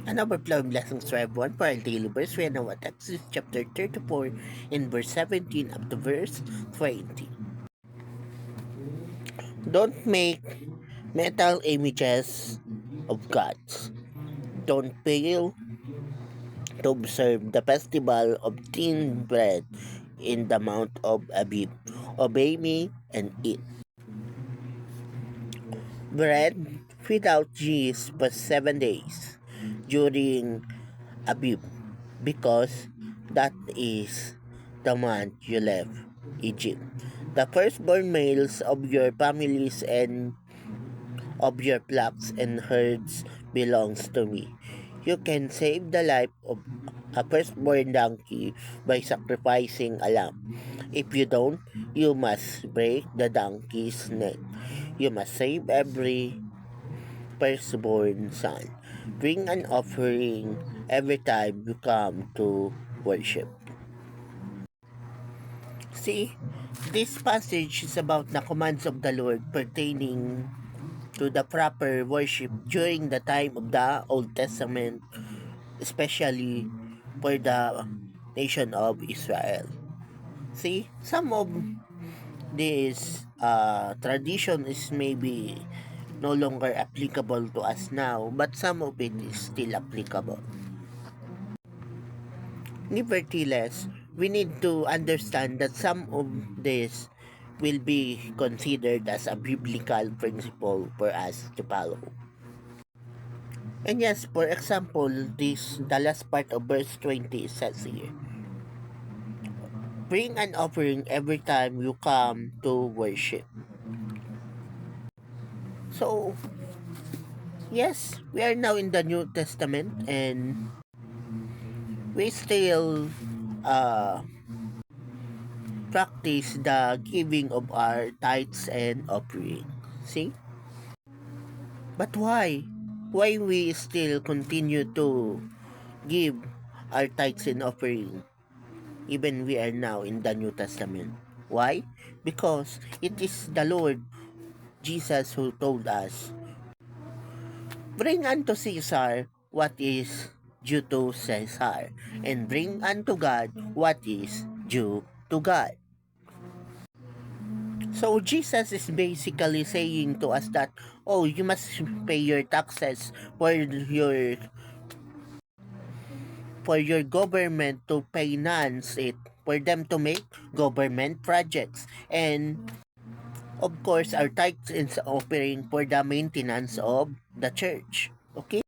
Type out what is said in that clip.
An overflowing blessings to everyone for our daily verse. We are now at Exodus chapter 34 in verse 17 up to verse 20. Don't make metal images of gods. Don't fail to observe the festival of thin bread in the Mount of Abib. Obey me and eat. Bread without yeast for 7 days during Abib, because that is the month you left Egypt. The firstborn males of your families and of your flocks and herds belongs to me. You can save the life of a firstborn donkey by sacrificing a lamb. If you don't, you must break the donkey's neck. You must save every firstborn son. Bring an offering every time you come to worship. See, this passage is about the commands of the Lord pertaining to the proper worship during the time of the Old Testament, especially for the nation of Israel. See, some of this tradition is maybe no longer applicable to us now, but some of it is still applicable. Nevertheless, we need to understand that some of this will be considered as a biblical principle for us to follow. And yes, for example, the last part of verse 20 says here, bring an offering every time you come to worship. So, yes, we are now in the New Testament and we still uh, practice the giving of our tithes and offering. See? But why? Why we still continue to give our tithes and offering even we are now in the New Testament? Why? Because it is the Lord Jesus who told us, bring unto Caesar what is due to Caesar, and bring unto God what is due to God. So Jesus is basically saying to us that, oh, you must pay your taxes for your government to finance it, for them to make government projects, and of course our tithes is offering for the maintenance of the church. Okay?